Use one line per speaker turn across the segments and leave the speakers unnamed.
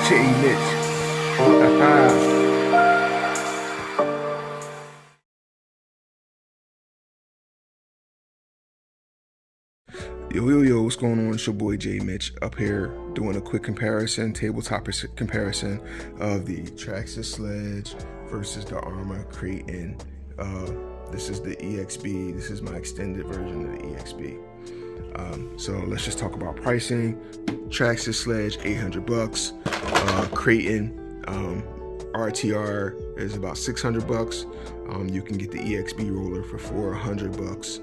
J Mitch. Yo, what's going on? It's your boy J Mitch up here doing a quick tabletop comparison of the Traxxas Sledge versus the Arrma Kraton. This is the EXB. This is my extended version of the EXB. So let's just talk about pricing. Traxxas Sledge, $800. Kraton RTR is about $600. You can get the EXB roller for $400,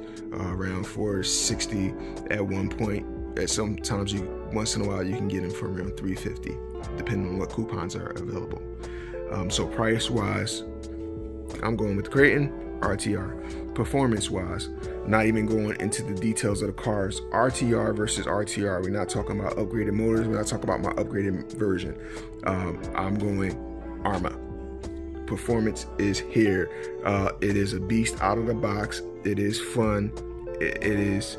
around $460 at one point. At sometimes once in a while you can get them for around $350, depending on what coupons are available. So price wise, I'm going with Kraton RTR. Performance wise, not even going into the details of the cars. RTR versus RTR. We're not talking about upgraded motors. We're not talking about my upgraded version. I'm going Arrma. Performance is here. It is a beast out of the box. It is fun. It is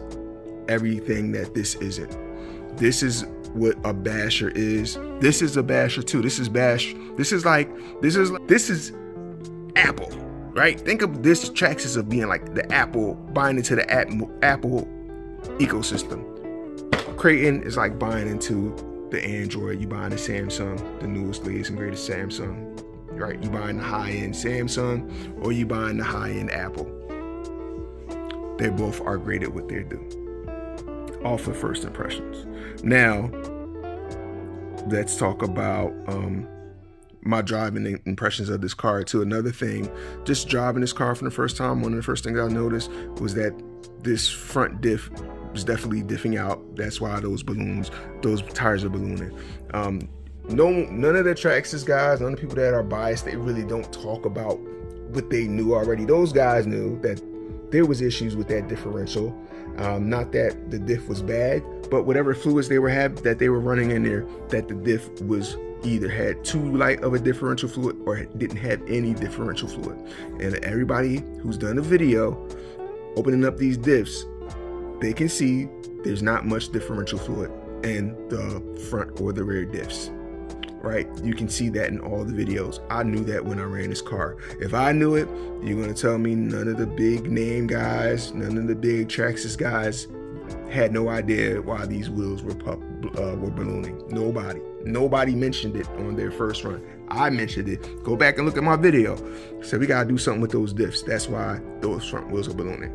everything that this isn't. This is what a basher is. This is a basher too. This is Apple, right? Think of this Traxxas of being like the Apple, buying into the Apple ecosystem. Kraton is like buying into the Android. You buying the Samsung, the newest, latest, and greatest Samsung. Right, you buying the high-end Samsung or you buying the high-end Apple. They both are great at what they do. All for first impressions. Now, let's talk about my driving impressions of this car too. Another thing, just driving this car for the first time, one of the first things I noticed was that this front diff was definitely diffing out. That's why those tires are ballooning. None of the Traxxas guys, none of the people that are biased, they really don't talk about what they knew already. Those guys knew that there was issues with that differential. Not that the diff was bad, but whatever fluids they were running in there, that the diff was either had too light of a differential fluid or didn't have any differential fluid. And everybody who's done a video opening up these diffs, they can see there's not much differential fluid in the front or the rear diffs. Right? You can see that in all the videos. I knew that when I ran this car. If I knew it, you're going to tell me none of the big name guys, none of the big Traxxas guys had no idea why these wheels were ballooning. Nobody mentioned it on their first run. I mentioned it. Go back and look at my video. So we got to do something with those diffs. That's why those front wheels are ballooning.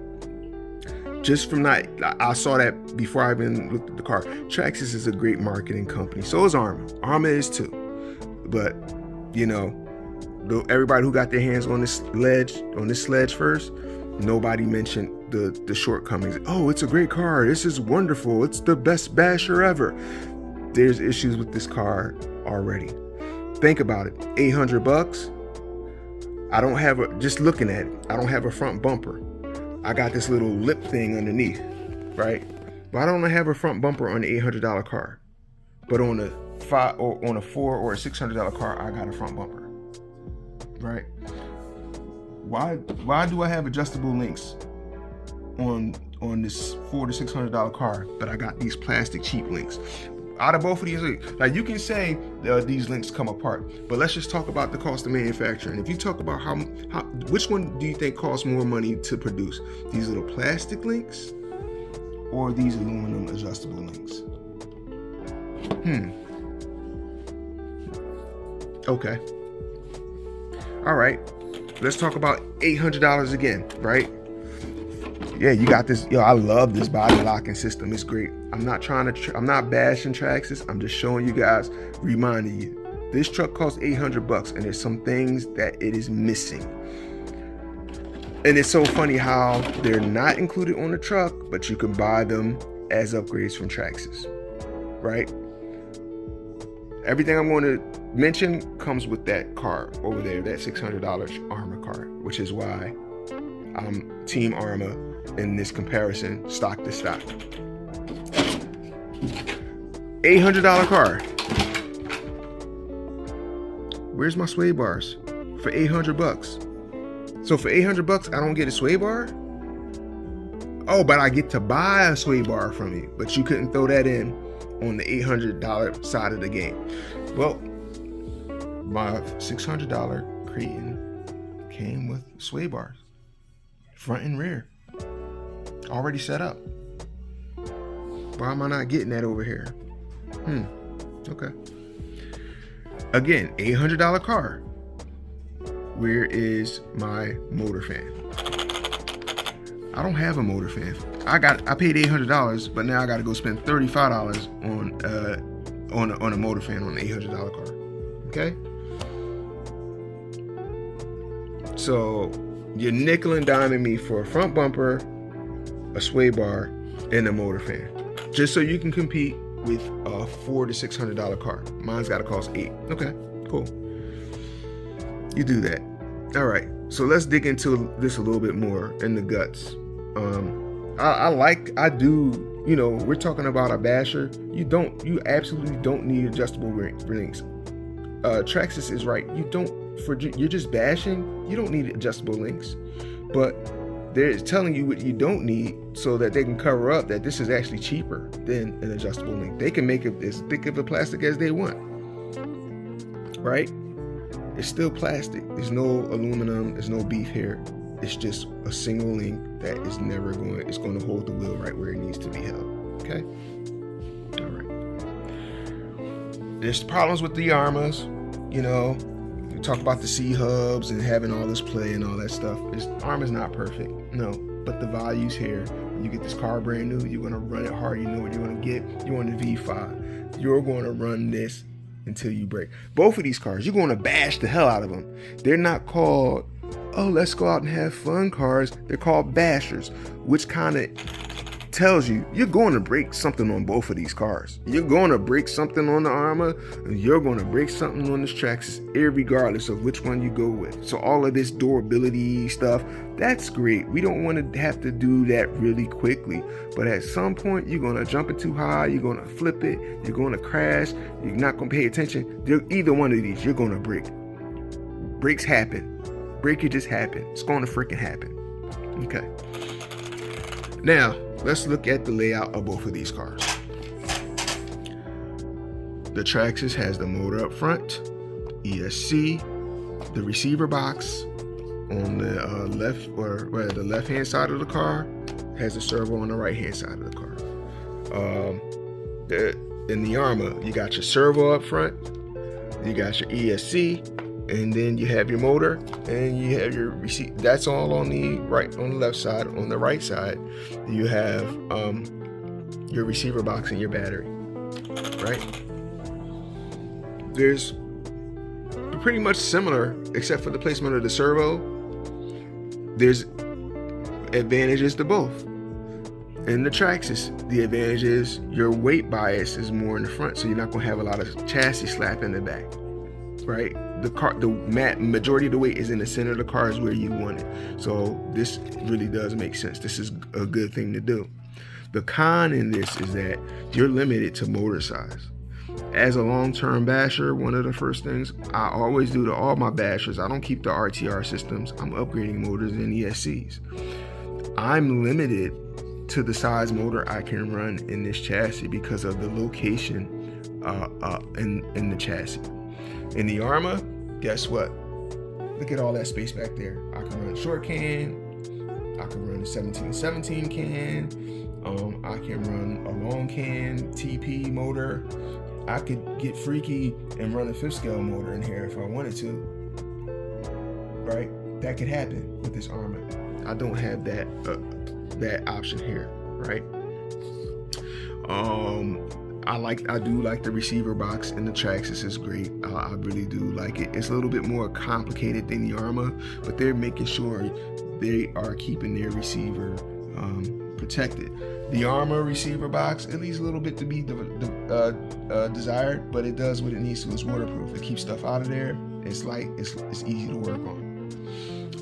Just from that, I saw that before I even looked at the car. Traxxas is a great marketing company. So is Arrma. Arrma is too. But, you know, everybody who got their hands on this sledge first, nobody mentioned the shortcomings. Oh, it's a great car. This is wonderful. It's the best basher ever. There's issues with this car already. Think about it. $800. Just looking at it, I don't have a front bumper. I got this little lip thing underneath, right? But I don't have a front bumper on the $800 car. But on a $400 or a $600 car, I got a front bumper, right? Why do I have adjustable links on this $400 to $600 car, but I got these plastic cheap links? Out of both of these, like you can say these links come apart, but let's just talk about the cost of manufacturing. If you talk about which one do you think costs more money to produce? These little plastic links or these aluminum adjustable links? Okay. All right. Let's talk about $800 again, right? Yeah, you got this. Yo, I love this body locking system. It's great. I'm not bashing Traxxas. I'm just showing you guys, reminding you. This truck costs $800 and there's some things that it is missing. And it's so funny how they're not included on the truck, but you can buy them as upgrades from Traxxas, right? Everything I'm going to mention comes with that car over there, that $600 Arrma car, which is why I'm Team Arrma in this comparison, stock to stock. $800 car. Where's my sway bars for $800? So for $800, I don't get a sway bar? Oh, but I get to buy a sway bar from you, but you couldn't throw that in on the $800 side of the game. Well, my $600 Kraton came with sway bars, front and rear, already set up. Why am I not getting that over here? Okay. Again, $800 car. Where is my motor fan? I don't have a motor fan. I paid $800, but now I got to go spend $35 on a motor fan on an $800 car. Okay. So you're nickel and diming me for a front bumper, a sway bar, and a motor fan, just so you can compete with a $400 to $600 car. Mine's got to cost $800. Okay, cool. You do that. All right. So let's dig into this a little bit more in the guts. You know, we're talking about a basher. You absolutely don't need adjustable rings. Traxxas is right. You're just bashing. You don't need adjustable links, but they're telling you what you don't need so that they can cover up that this is actually cheaper than an adjustable link. They can make it as thick of a plastic as they want, right? It's still plastic. There's no aluminum. There's no beef here. It's just a single link that is it's going to hold the wheel right where it needs to be held. Okay. All right. There's problems with the Arrmas. You know, we talk about the C-hubs and having all this play and all that stuff. Arrma's not perfect. No, but the value's here. When you get this car brand new, you're going to run it hard. You know what you're going to get. You want the V5. You're going to run this until you break. Both of these cars, you're going to bash the hell out of them. They're not called, oh, let's go out and have fun cars. They're called bashers, which kind of tells you you're going to break something on both of these cars. You're going to break something on the Arrma, and you're going to break something on this Traxxas, regardless of which one you go with. So all of this durability stuff, that's great. We don't want to have to do that really quickly, but at some point you're going to jump it too high, you're going to flip it, you're going to crash, you're not going to pay attention. Either one of these, you're going to break. Breaks happen. Breakage just happen. It's going to freaking happen. Okay. Now, let's look at the layout of both of these cars. The Traxxas has the motor up front, ESC, the receiver box on the the left hand side of the car has a servo on the right hand side of the car. In the Arrma, you got your servo up front, you got your ESC, and then you have your motor and you have your receiver. That's all on the left side. On the right side, you have your receiver box and your battery, right? There's pretty much similar, except for the placement of the servo. There's advantages to both. In the Traxxas, the advantage is your weight bias is more in the front, so you're not going to have a lot of chassis slap in the back, right? The majority of the weight is in the center of the car, is where you want it. So this really does make sense. This is a good thing to do. The con in this is that you're limited to motor size. As a long-term basher, one of the first things I always do to all my bashers, I don't keep the RTR systems. I'm upgrading motors and ESCs. I'm limited to the size motor I can run in this chassis because of the location in the chassis. In the Arrma, guess what? Look at all that space back there. I can run a short can. I can run a 1717 can. I can run a long can TP motor. I could get freaky and run a 5th scale motor in here if I wanted to. Right? That could happen with this Arrma. I don't have that option here, right? I do like the receiver box in the Traxxas. Is great. I really do like it. It's a little bit more complicated than the Arrma, but they're making sure they are keeping their receiver protected. The Arrma receiver box, it leaves a little bit to be desired, but it does what it needs to. It's waterproof. It keeps stuff out of there. It's light. It's easy to work on.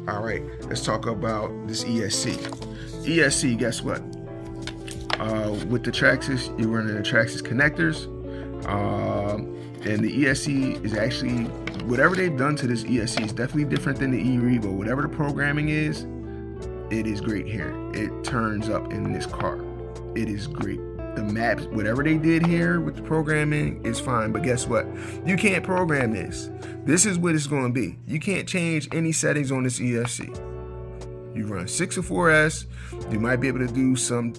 All right, let's talk about this ESC. ESC, guess what? With the Traxxas, you're running the Traxxas connectors, and the ESC is actually, whatever they've done to this ESC is definitely different than the e-Revo. Whatever the programming is, it is great here. It turns up in this car. It is great. the maps, whatever they did here with the programming is fine. But guess what? You can't program this. This is what it's going to be. You can't change any settings on this ESC. You run 604S. You might be able to do some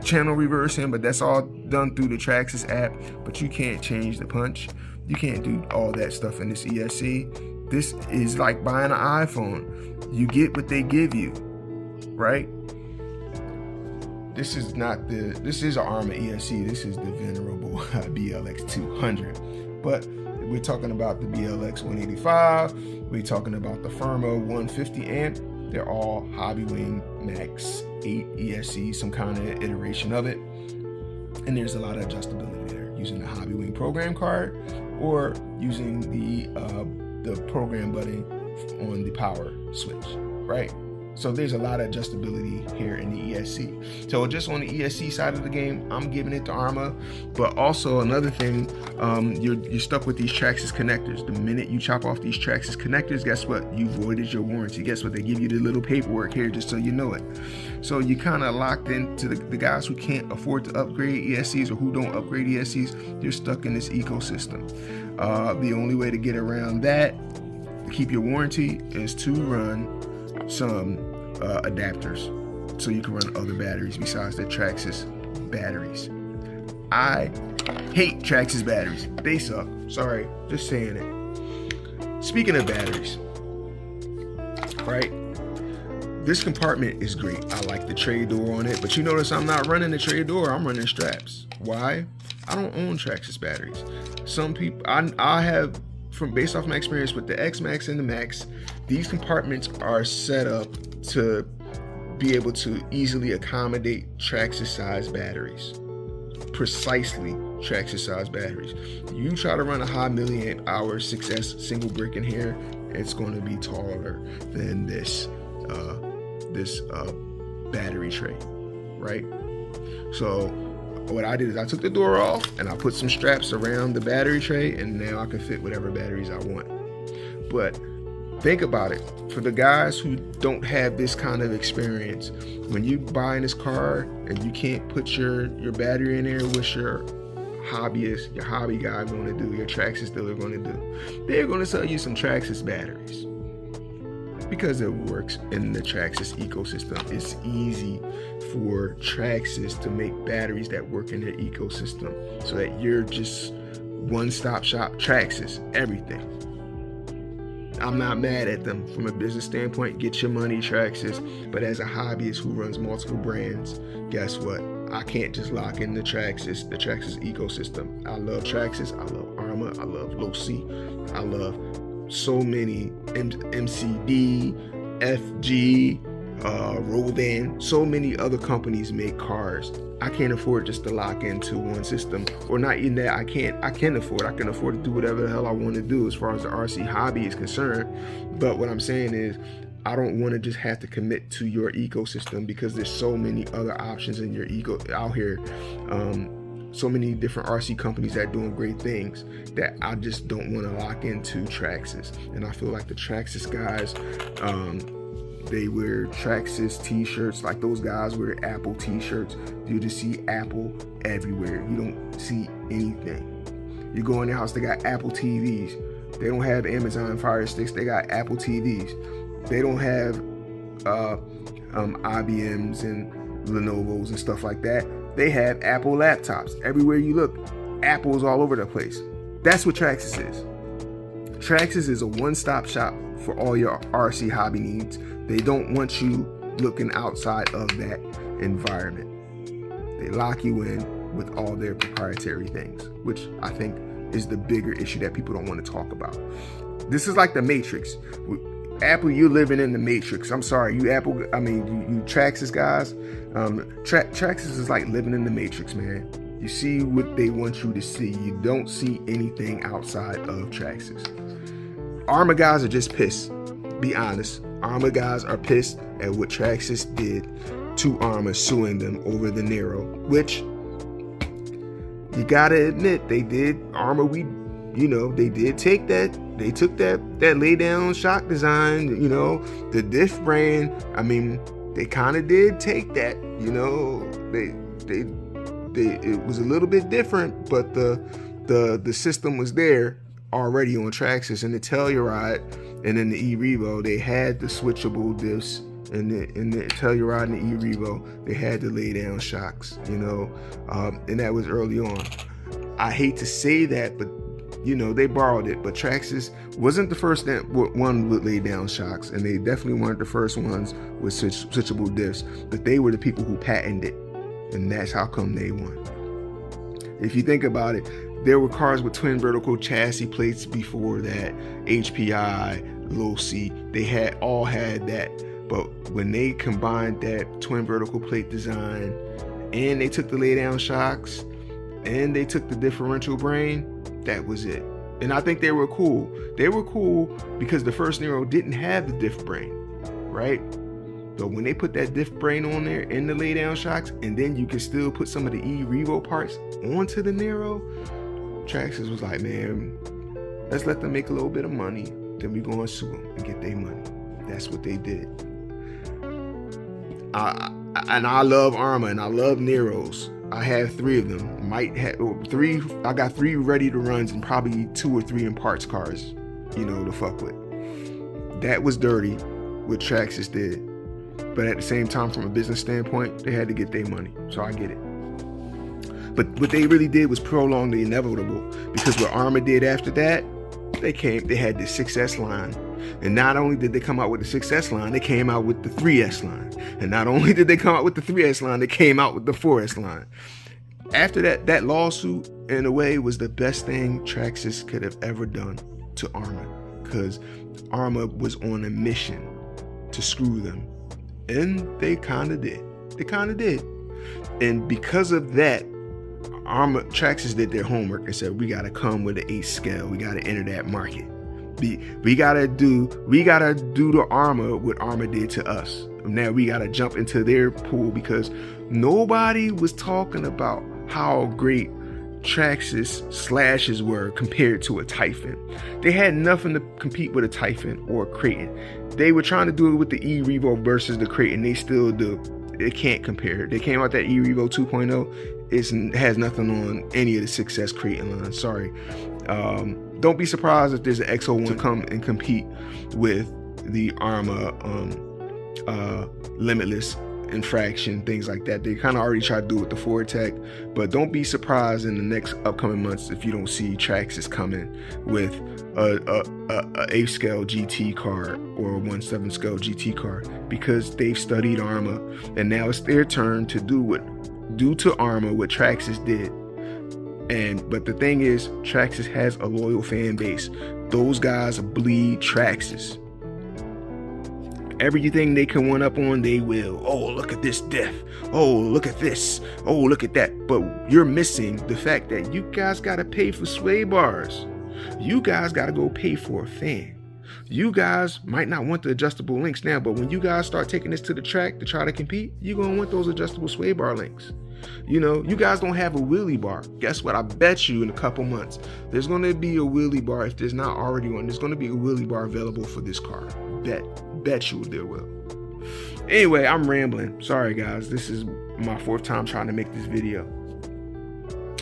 channel reversing, but that's all done through the Traxxas app. But you can't change the punch. You can't do all that stuff in this ESC. This is like buying an iPhone. You get what they give you, right? This is not this is an Arrma ESC. This is the venerable BLX 200. But we're talking about the BLX 185. We're talking about the Firma 150 amp. They're all Hobbywing Max 8 ESC, some kind of iteration of it. And there's a lot of adjustability there, using the Hobbywing program card or using the program button on the power switch, right? So there's a lot of adjustability here in the ESC. So just on the ESC side of the game, I'm giving it to Arrma. But also another thing, you're stuck with these Traxxas connectors. The minute you chop off these Traxxas connectors, guess what? You voided your warranty. Guess what? They give you the little paperwork here just so you know it. So you kind of locked into the guys who can't afford to upgrade ESCs or who don't upgrade ESCs. You're stuck in this ecosystem. The only way to get around that, to keep your warranty, is to run some adapters so you can run other batteries besides the Traxxas batteries. I hate Traxxas batteries. They suck. Sorry, just saying it. Speaking of batteries, right? This compartment is great. I like the tray door on it, but you notice I'm not running the tray door. I'm running straps. Why? I don't own Traxxas batteries. Some people, I have, based off my experience with the X Max and the Max, these compartments are set up to be able to easily accommodate Traxxas size batteries. Precisely Traxxas size batteries. You try to run a high milliamp hour 6S single brick in here, it's going to be taller than this battery tray, right? So what I did is I took the door off and I put some straps around the battery tray, and now I can fit whatever batteries I want. But think about it. For the guys who don't have this kind of experience, when you buy in this car and you can't put your battery in there, what's your hobbyist, your hobby guy going to do, your Traxxas dealer going to do? They're going to sell you some Traxxas batteries because it works in the Traxxas ecosystem. It's easy for Traxxas to make batteries that work in their ecosystem so that you're just one-stop shop Traxxas, everything. I'm not mad at them from a business standpoint. Get your money, Traxxas. But as a hobbyist who runs multiple brands, guess what? I can't just lock in the Traxxas ecosystem. I love Traxxas. I love Arrma. I love Losi. I love so many MCD, FG, Rovan. So many other companies make cars. I can't afford just to lock into one system, or not even that. I can afford to do whatever the hell I want to do as far as the RC hobby is concerned. But what I'm saying is, I don't want to just have to commit to your ecosystem because there's so many other options in your out here. So many different RC companies that are doing great things that I just don't want to lock into Traxxas. And I feel like the Traxxas guys, they wear Traxxas t-shirts, like those guys wear Apple t-shirts. You just see Apple everywhere. You don't see anything. You go in their house, they got Apple TVs. They don't have Amazon Fire Sticks, they got Apple TVs. They don't have IBMs and Lenovo's and stuff like that. They have Apple laptops. Everywhere you look, Apple's all over the place. That's what Traxxas is. Traxxas is a one-stop shop for all your RC hobby needs. They don't want you looking outside of that environment. They lock you in with all their proprietary things, which I think is the bigger issue that people don't want to talk about. This is like the Matrix. Apple, you're living in the Matrix. I'm sorry, you Traxxas guys. Traxxas is like living in the Matrix, man. You see what they want you to see. You don't see anything outside of Traxxas. Arrma guys are just pissed. Be honest. Arrma guys are pissed at what Traxxas did to Arrma, suing them over the Nero, which you gotta admit they did. Arrma, they did take that. They took that lay down shock design, the diff brand. I mean, they kind of did take that, it was a little bit different, but the system was there already on Traxxas. And the Telluride and then the E-Revo, they had the switchable diffs. And the Telluride and the E-Revo, they had the lay down shocks, you know, and that was early on. I hate to say that, but you know, they borrowed it. But Traxxas wasn't the first one with lay down shocks, and they definitely weren't the first ones with switchable diffs, but they were the people who patented it, and that's how come they won. If you think about it, there were cars with twin vertical chassis plates before that, HPI, low C, they all had that. But when they combined that twin vertical plate design, and they took the lay down shocks, and they took the differential brain, that was it. And I think they were cool. They were cool because the first Nero didn't have the diff brain, right? So when they put that diff brain on there in the lay down shocks, and then you can still put some of the E-Revo parts onto the Nero, Traxxas was like, man, let's let them make a little bit of money, then we go and sue them and get their money. That's what they did. And I love Arrma and I love Neros. I have 3 of them. Might have 3. I got 3 ready to runs and probably 2 or 3 in parts cars, you know, to fuck with. That was dirty what Traxxas did. But at the same time, from a business standpoint, they had to get their money. So I get it. But what they really did was prolong the inevitable, because what Arrma did after that, they had the 6S line. And not only did they come out with the 6S line, they came out with the 3S line. And not only did they come out with the 3S line, they came out with the 4S line. After that lawsuit, in a way, was the best thing Traxxas could have ever done to Arrma, because Arrma was on a mission to screw them. And they kind of did. They kind of did. And because of that, Traxxas did their homework and said, we got to come with an 8 scale. We got to enter that market. We gotta do to Arrma what Arrma did to us. Now we gotta jump into their pool, because nobody was talking about how great Traxxas Slashes were compared to a Typhon. They had nothing to compete with a Typhon or a Kraton. They were trying to do it with the E-Revo versus the Kraton. They still do. They can't compare. They came out that E-Revo 2.0. It has nothing on any of the 6S Kraton lines. Sorry. Don't be surprised if there's an X01 to come and compete with the Arrma Limitless infraction, things like that. They kind of already tried to do it with the Ford Tech, but don't be surprised in the next upcoming months if you don't see Traxxas coming with a 8 scale GT car or a 1/7 scale GT car, because they've studied Arrma, and now it's their turn to do to Arrma what Traxxas did. But the thing is, Traxxas has a loyal fan base. Those guys bleed Traxxas. Everything they can one up on, they will. Oh, look at this diff. Oh, look at this. Oh, look at that. But you're missing the fact that you guys got to pay for sway bars. You guys got to go pay for a fan. You guys might not want the adjustable links now, but when you guys start taking this to the track to try to compete, you're going to want those adjustable sway bar links. You know, you guys don't have a wheelie bar. Guess what? I bet you in a couple months, there's going to be a wheelie bar. If there's not already one, there's going to be a wheelie bar available for this car. Bet you there will. Anyway, I'm rambling. Sorry, guys. This is my 4th time trying to make this video.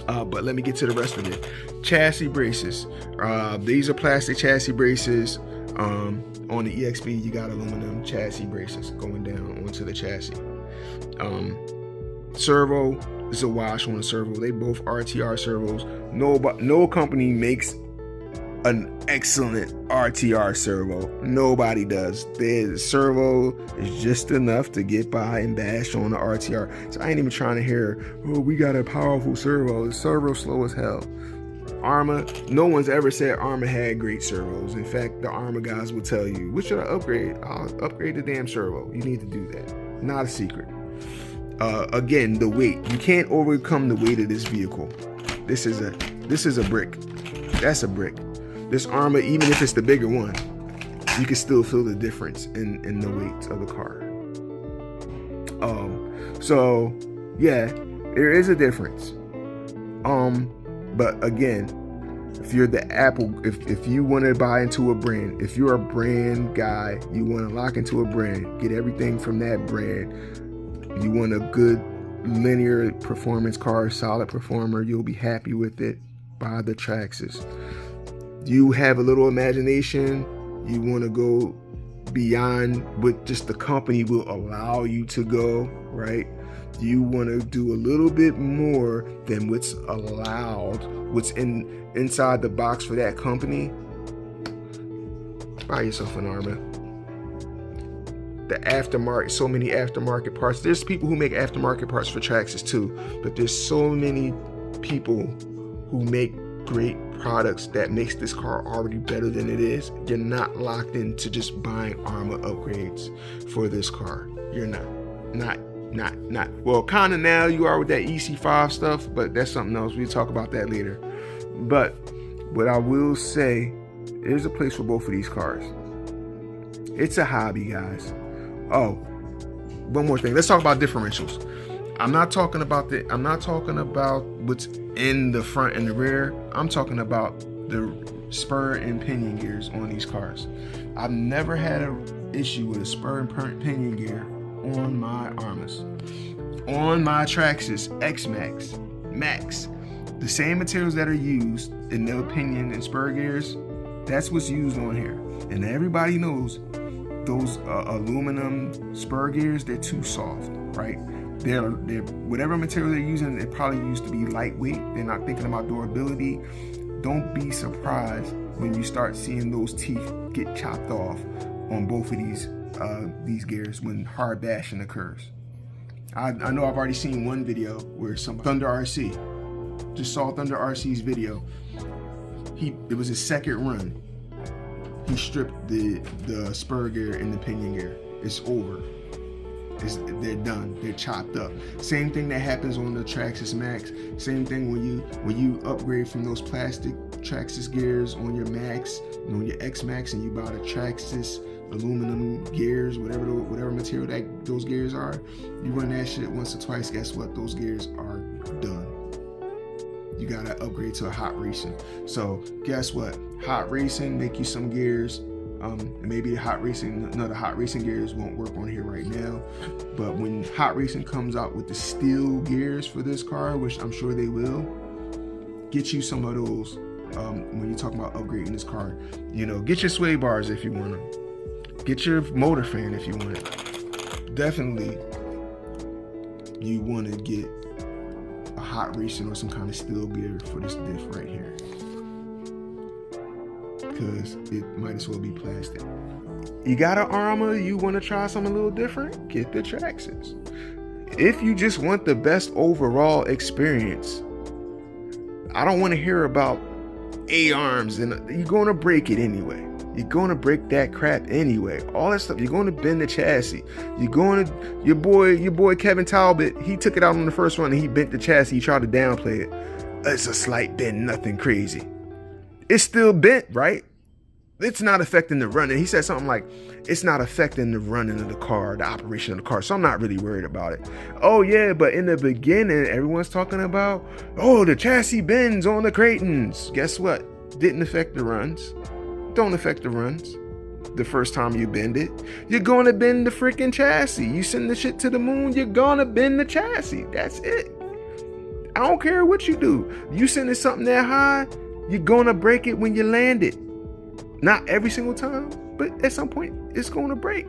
But let me get to the rest of it. Chassis braces. These are plastic chassis braces. On the EXP, you got aluminum chassis braces going down onto the chassis. Servo is a wash on the servo. They both RTR servos. No company makes an excellent RTR servo. Nobody does. The servo is just enough to get by and bash on the RTR. So I ain't even trying to hear, oh, we got a powerful servo. The servo slow as hell. Arrma, no one's ever said Arrma had great servos. In fact, the Arrma guys will tell you, what should I upgrade? I'll upgrade the damn servo. You need to do that. Not a secret. Again, the weight. You can't overcome the weight of this vehicle. This is a brick. That's a brick. This Arrma, even if it's the bigger one, you can still feel the difference in the weight of the car. So yeah, there is a difference. But again, if you're the Apple, if you want to buy into a brand, if you're a brand guy, you want to lock into a brand, get everything from that brand. You want a good linear performance car, solid performer. You'll be happy with it. Buy the Traxxas. You have a little imagination. You want to go beyond what just the company will allow you to go, right? You want to do a little bit more than what's allowed, what's inside the box for that company. Buy yourself an Arrma. The aftermarket, so many aftermarket parts. There's people who make aftermarket parts for Traxxas too, but there's so many people who make great products that makes this car already better than it is. You're not locked into just buying Arrma upgrades for this car. You're not. Well, kind of now you are with that EC5 stuff, but that's something else. We'll talk about that later. But what I will say, there's a place for both of these cars. It's a hobby, guys. Oh, one more thing. Let's talk about differentials. I'm not talking about what's in the front and the rear. I'm talking about the spur and pinion gears on these cars. I've never had an issue with a spur and pinion gear on my Arrmas. On my Traxxas Max, the same materials that are used in the pinion and spur gears, that's what's used on here. And everybody knows those aluminum spur gears, they're too soft, right? They're whatever material they're using, it probably used to be lightweight. They're not thinking about durability. Don't be surprised when you start seeing those teeth get chopped off on both of these gears when hard bashing occurs. I know I've already seen one video where some Thunder RC, just saw Thunder RC's video. It was his second run. He stripped the spur gear and the pinion gear. It's over. They're done. They're chopped up. Same thing that happens on the Traxxas Max. Same thing when you upgrade from those plastic Traxxas gears on your Max and on your X Max, and you buy the Traxxas aluminum gears, whatever material that those gears are. You run that shit once or twice. Guess what? Those gears are done. You gotta upgrade to a hot racing. So guess what? Hot racing, make you some gears. Maybe the hot racing gears won't work on here right now, but when hot racing comes out with the steel gears for this car, which I'm sure they will, get you some of those. When you're talking about upgrading this car, get your sway bars if you want them, get your motor fan if you want it. Definitely, you want to get a hot racing or some kind of steel gear for this diff right here, because it might as well be plastic. You got an Arrma, you want to try something a little different, get the Traxxas. If you just want the best overall experience, I don't want to hear about A-arms, and you're going to break it anyway. You're going to break that crap anyway. All that stuff, you're going to bend the chassis. Your boy Kevin Talbot, he took it out on the first run and he bent the chassis. He tried to downplay it. It's a slight bend, nothing crazy. It's still bent, right? It's not affecting the running. He said something like, it's not affecting the running of the car, the operation of the car. So I'm not really worried about it. Oh yeah, but in the beginning, everyone's talking about, the chassis bends on the Kratons. Guess what? Didn't affect the runs. Don't affect the runs. The first time you bend it, you're going to bend the freaking chassis. You send the shit to the moon, you're going to bend the chassis. That's it. I don't care what you do. You sending something that high, you're going to break it when you land it. Not every single time, but at some point, it's going to break.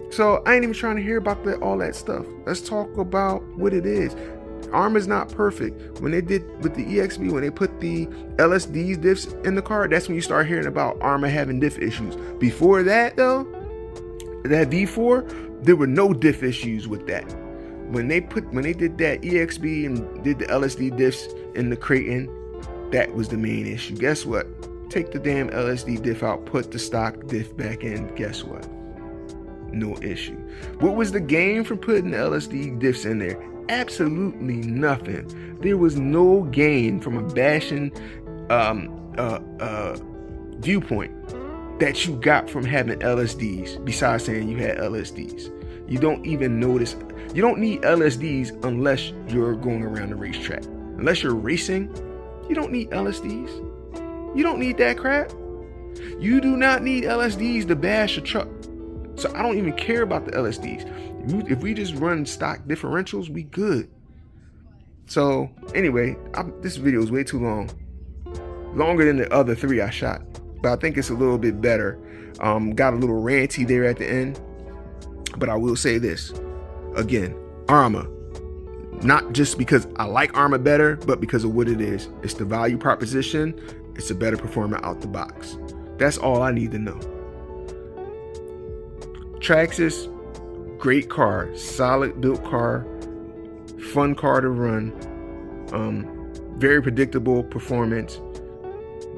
So I ain't even trying to hear about all that stuff. Let's talk about what it is. Arrma's not perfect. When they did with the EXB, when they put the LSD diffs in the car, that's when you start hearing about Arrma having diff issues. Before that, though, that V4, there were no diff issues with that. When they did that EXB and did the LSD diffs in the Kraton, that was the main issue. Guess what? Take the damn LSD diff out, put the stock diff back in. Guess what? No issue. What was the gain from putting the LSD diffs in there? Absolutely nothing. There was no gain from a bashing viewpoint that you got from having LSDs, besides saying you had LSDs. You don't even notice. You don't need LSDs unless you're going around the racetrack. Unless you're racing, you don't need LSDs. You don't need that crap. You do not need LSDs to bash a truck. So I don't even care about the LSDs. If we just run stock differentials, we good. So anyway, this video is way too long. Longer than the other 3 I shot. But I think it's a little bit better. Got a little ranty there at the end. But I will say this. Again, Arrma. Not just because I like Arrma better, but because of what it is. It's the value proposition. It's a better performer out the box. That's all I need to know. Traxxas, great car. Solid built car. Fun car to run. Very predictable performance.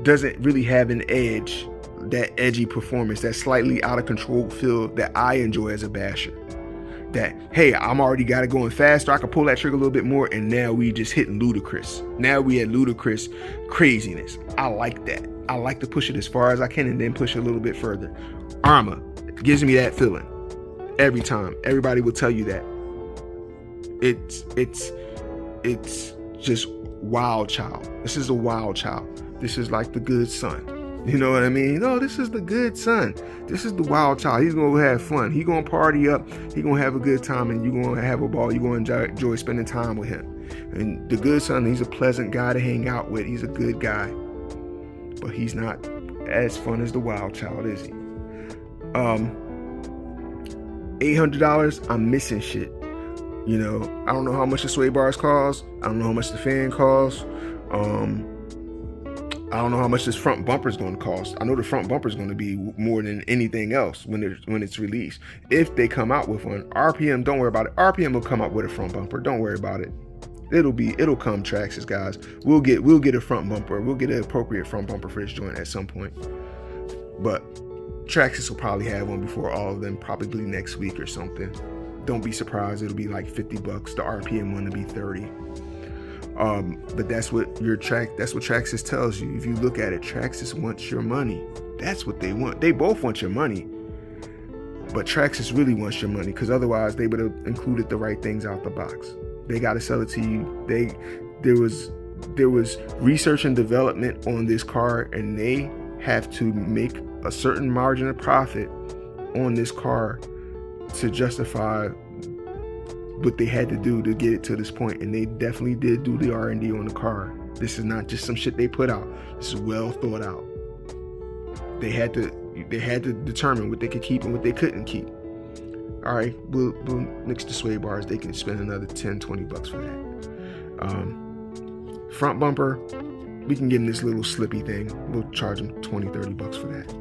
Doesn't really have an edge, that edgy performance, that slightly out of control feel that I enjoy as a basher. That, hey, I'm already got it going faster, I can pull that trigger a little bit more, and now we just hitting ludicrous. Now we at ludicrous craziness. I like that. I like to push it as far as I can and then push it a little bit further. Arrma gives me that feeling every time. Everybody will tell you that. It's just wild child. This is a wild child. This is like the good son. You know what I mean? No, this is the good son. This is the wild child. He's going to have fun. He's going to party up. He's going to have a good time, and you're going to have a ball. You're going to enjoy spending time with him. And the good son, he's a pleasant guy to hang out with. He's a good guy. But he's not as fun as the wild child, is he? $800, I'm missing shit. You know, I don't know how much the sway bars cost. I don't know how much the fan costs. I don't know how much this front bumper is going to cost. I know the front bumper is going to be more than anything else when it's released. If they come out with one, RPM, don't worry about it. RPM will come out with a front bumper. Don't worry about it. It'll come, Traxxas guys. We'll get a front bumper. We'll get an appropriate front bumper for this joint at some point. But Traxxas will probably have one before all of them, probably next week or something. Don't be surprised. It'll be like $50. The RPM one will be 30. But that's what Traxxas tells you. If you look at it, Traxxas wants your money. That's what they want. They both want your money, but Traxxas really wants your money, because otherwise they would have included the right things out the box. They got to sell it to you. There was research and development on this car, and they have to make a certain margin of profit on this car to justify what they had to do to get it to this point. And they definitely did do the R&D on the car. This is not just some shit they put out. This is well thought out. They had to determine what they could keep and what they couldn't keep. All right, we'll mix the sway bars. They can spend another $10-20 for that. Front bumper, we can get in this little slippy thing. We'll charge them $20-30 for that.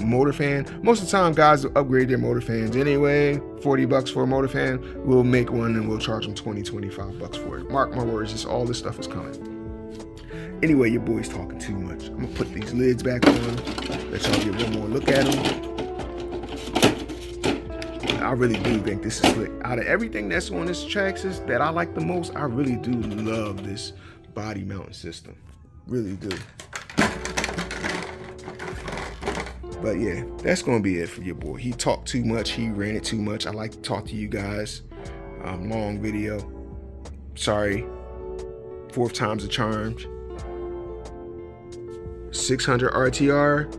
Motor fan, most of the time guys will upgrade their motor fans anyway. $40 for a motor fan. We'll make one and we'll charge them $20-25 for it. Mark my words, just all this stuff is coming. Anyway, your boy's talking too much. I'm gonna put these lids back on, let y'all get one more look at them. I really do think this is slick. Out of everything that's on this Traxxas that I like the most, I really do love this body mounting system. Really do. But yeah, that's gonna be it for your boy. He talked too much, he ranted too much. I like to talk to you guys. Long video. Sorry. 4th time's a charm. 600 RTR,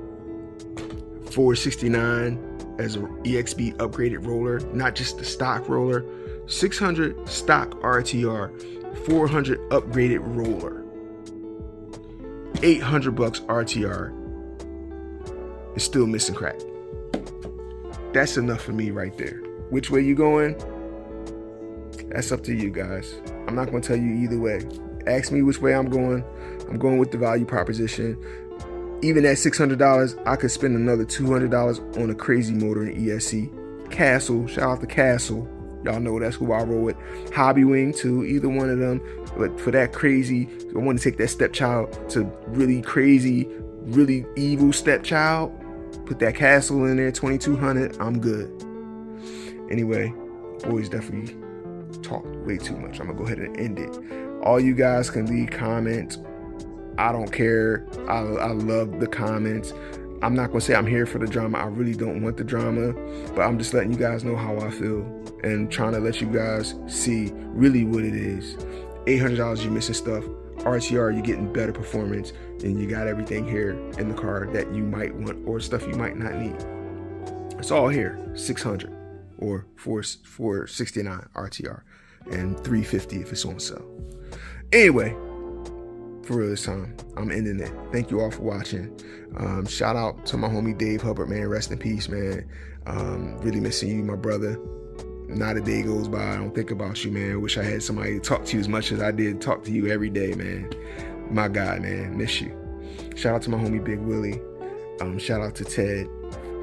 469 as an EXB upgraded roller, not just the stock roller. 600 stock RTR, 400 upgraded roller, $800 RTR. Is still missing crack. That's enough for me right there. Which way you going? That's up to you guys. I'm not going to tell you either way. Ask me which way I'm going. I'm going with the value proposition. Even at $600, I could spend another $200 on a crazy motor in ESC. Castle, shout out to Castle. Y'all know that's who I roll with. Hobby Wing too, either one of them. But for that crazy, I want to take that stepchild to really crazy, really evil stepchild. Put that Castle in there, 2200. I'm good. Anyway, boys definitely talked way too much. I'm gonna go ahead and end it. All you guys can leave comments. I don't care. I love the comments. I'm not gonna say I'm here for the drama. I really don't want the drama, but I'm just letting you guys know how I feel and trying to let you guys see really what it is. $800, you're missing stuff. RTR, you're getting better performance, and you got everything here in the car that you might want or stuff you might not need. It's all here. 600. or 469 RTR, and 350 if it's on sale. Anyway, for real this time, I'm ending it. Thank you all for watching. Shout out to my homie Dave Hubbard, man. Rest in peace, man. Really missing you, my brother. Not a day goes by I don't think about you, man. Wish I had somebody to talk to you as much as I did talk to you every day, man. My God, man, miss you. Shout out to my homie Big Willie. Shout out to Ted.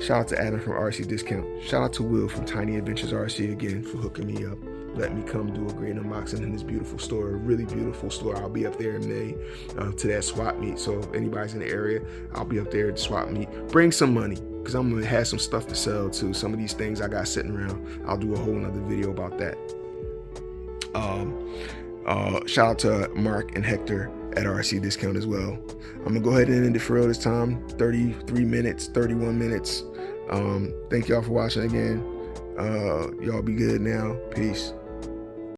Shout out to Adam from RC Discount. Shout out to Will from Tiny Adventures RC again for hooking me up. Let me come do a great unboxing in this beautiful store, a really beautiful store. I'll be up there in May to that swap meet. So if anybody's in the area, I'll be up there at the swap meet. Bring some money, because I'm gonna have some stuff to sell too. Some of these things I got sitting around. I'll do a whole nother video about that. Shout out to Mark and Hector at RC Discount as well. I'm gonna go ahead and end it for real this time. 33 minutes, 31 minutes. Thank y'all for watching again. Y'all be good now. Peace.